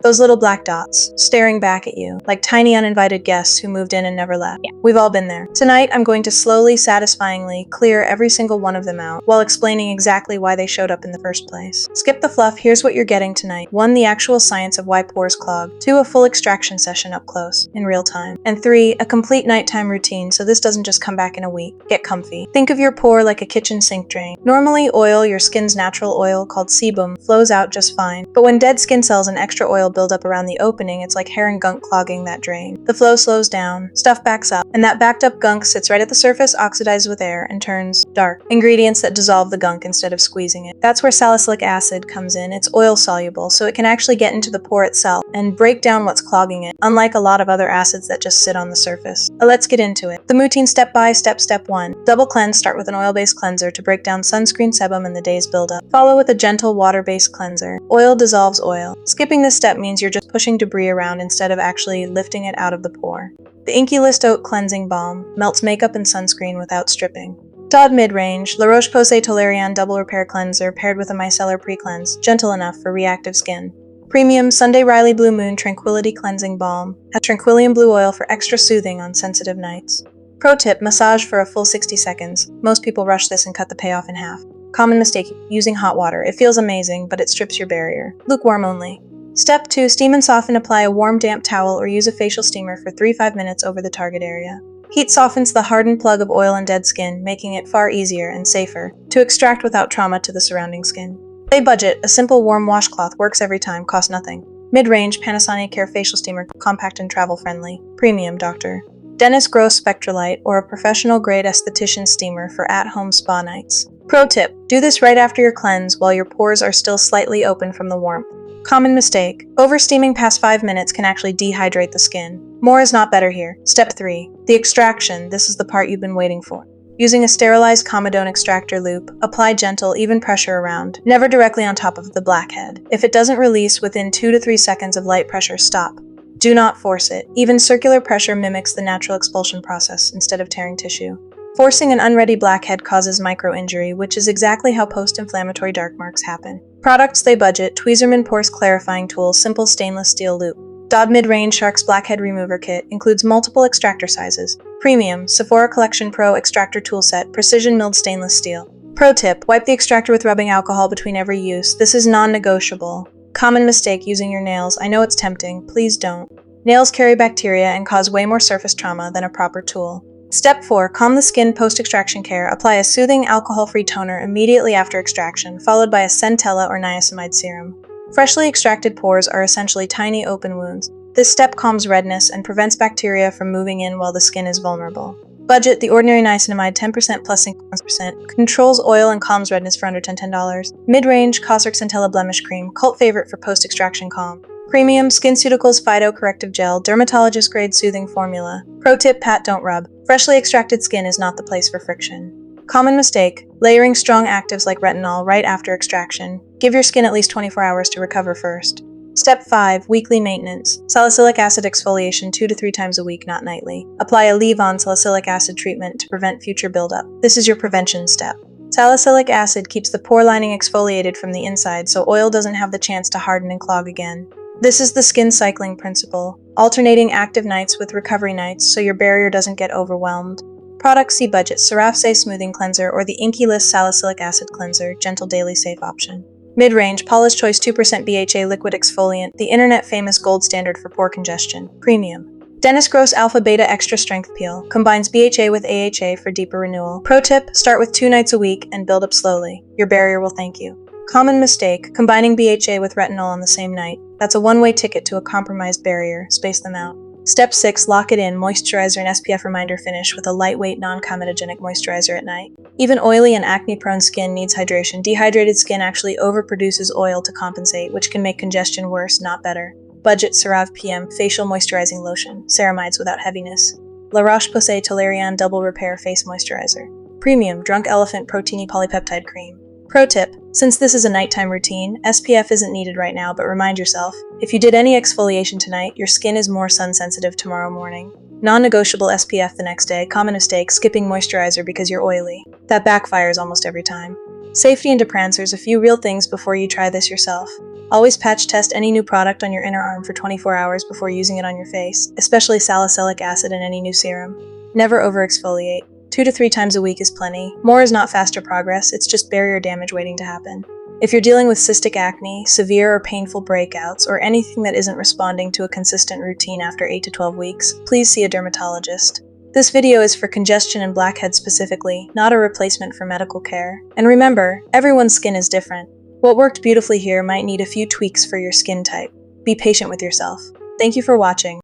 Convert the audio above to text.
Those little black dots, staring back at you, like tiny uninvited guests who moved in and never left. We've all been there. Tonight, I'm going to slowly, satisfyingly clear every single one of them out, while explaining exactly why they showed up in the first place. Skip the fluff, here's what you're getting tonight. 1. The actual science of why pores clog. 2. A full extraction session up close, in real time. And 3. A complete nighttime routine, so this doesn't just come back in a week. Get comfy. Think of your pore like a kitchen sink drain. Normally, oil, your skin's natural oil called sebum, flows out just fine. But when dead skin cells and extra oil build up around the opening, it's like hair and gunk clogging that drain. The flow slows down, stuff backs up, and that backed up gunk sits right at the surface, oxidizes with air, and turns dark. Ingredients that dissolve the gunk instead of squeezing it. That's where salicylic acid comes in. It's oil soluble, so it can actually get into the pore itself and break down what's clogging it, unlike a lot of other acids that just sit on the surface. Let's get into it. The routine step by step. Step 1. Double cleanse. Start with an oil-based cleanser to break down sunscreen, sebum, and the day's buildup. Follow with a gentle water-based cleanser. Oil dissolves oil. Skipping this step means you're just pushing debris around instead of actually lifting it out of the pore. The Inky List Oat Cleansing Balm melts makeup and sunscreen without stripping. Dodd Mid-Range, La Roche-Posay Toleriane Double Repair Cleanser paired with a micellar pre-cleanse, gentle enough for reactive skin. Premium Sunday Riley Blue Moon Tranquility Cleansing Balm has tranquillium blue oil for extra soothing on sensitive nights. Pro tip, massage for a full 60 seconds. Most people rush this and cut the payoff in half. Common mistake, using hot water. It feels amazing, but it strips your barrier. Lukewarm only. Step 2. Steam and soften. Apply a warm, damp towel or use a facial steamer for 3-5 minutes over the target area. Heat softens the hardened plug of oil and dead skin, making it far easier and safer to extract without trauma to the surrounding skin. Stay budget. A simple warm washcloth works every time, costs nothing. Mid-range Panasonic Care Facial Steamer, compact and travel-friendly. Premium Dr. Dennis Gross Spectralite or a professional-grade esthetician steamer for at-home spa nights. Pro tip, do this right after your cleanse while your pores are still slightly open from the warmth. Common mistake, oversteaming past 5 minutes can actually dehydrate the skin. More is not better here. Step 3. The extraction. This is the part you've been waiting for. Using a sterilized Comedone extractor loop, apply gentle, even pressure around, never directly on top of the blackhead. If it doesn't release within 2 to 3 seconds of light pressure, stop. Do not force it. Even circular pressure mimics the natural expulsion process instead of tearing tissue. Forcing an unready blackhead causes micro-injury, which is exactly how post-inflammatory dark marks happen. Products they budget, Tweezerman Pores Clarifying Tool, simple stainless steel loop. Dodd Mid-Range Sharks Blackhead Remover Kit includes multiple extractor sizes. Premium Sephora Collection Pro Extractor Tool Set, precision milled stainless steel. Pro tip, wipe the extractor with rubbing alcohol between every use. This is non-negotiable. Common mistake, using your nails. I know it's tempting, please don't. Nails carry bacteria and cause way more surface trauma than a proper tool. Step 4. Calm the skin post-extraction care. Apply a soothing, alcohol-free toner immediately after extraction, followed by a centella or niacinamide serum. Freshly extracted pores are essentially tiny open wounds. This step calms redness and prevents bacteria from moving in while the skin is vulnerable. Budget, the ordinary niacinamide 10% plus 6% controls oil and calms redness for under $10. Mid-range Cosrx Centella Blemish Cream, cult favorite for post-extraction calm. Premium SkinCeuticals Phyto Corrective Gel, dermatologist-grade soothing formula. Pro tip, pat, don't rub. Freshly extracted skin is not the place for friction. Common mistake, layering strong actives like retinol right after extraction. Give your skin at least 24 hours to recover first. Step 5. Weekly maintenance. Salicylic acid exfoliation 2 to 3 times a week, not nightly. Apply a leave-on salicylic acid treatment to prevent future buildup. This is your prevention step. Salicylic acid keeps the pore lining exfoliated from the inside so oil doesn't have the chance to harden and clog again. This is the skin cycling principle, alternating active nights with recovery nights so your barrier doesn't get overwhelmed. Products see budget, Cerafse Smoothing Cleanser or the Inky List Salicylic Acid Cleanser, gentle daily safe option. Mid-range, Paula's Choice 2% BHA Liquid Exfoliant, the internet-famous gold standard for pore congestion. Premium. Dennis Gross Alpha Beta Extra Strength Peel, combines BHA with AHA for deeper renewal. Pro tip, start with 2 nights a week and build up slowly. Your barrier will thank you. Common mistake, combining BHA with retinol on the same night. That's a one-way ticket to a compromised barrier. Space them out. Step 6. Lock it in. Moisturizer and SPF reminder finish with a lightweight, non-comedogenic moisturizer at night. Even oily and acne-prone skin needs hydration. Dehydrated skin actually overproduces oil to compensate, which can make congestion worse, not better. Budget CeraVe PM Facial Moisturizing Lotion. Ceramides without heaviness. La Roche-Posay Toleriane Double Repair Face Moisturizer. Premium Drunk Elephant Proteiny Polypeptide Cream. Pro tip, since this is a nighttime routine, SPF isn't needed right now, but remind yourself, if you did any exfoliation tonight, your skin is more sun-sensitive tomorrow morning. Non-negotiable SPF the next day. Common mistake, skipping moisturizer because you're oily. That backfires almost every time. Safety and Deprancers, a few real things before you try this yourself. Always patch test any new product on your inner arm for 24 hours before using it on your face, especially salicylic acid in any new serum. Never over-exfoliate. 2 to 3 times a week is plenty. More is not faster progress, it's just barrier damage waiting to happen. If you're dealing with cystic acne, severe or painful breakouts, or anything that isn't responding to a consistent routine after 8 to 12 weeks, please see a dermatologist. This video is for congestion and blackheads specifically, not a replacement for medical care. And remember, everyone's skin is different. What worked beautifully here might need a few tweaks for your skin type. Be patient with yourself. Thank you for watching.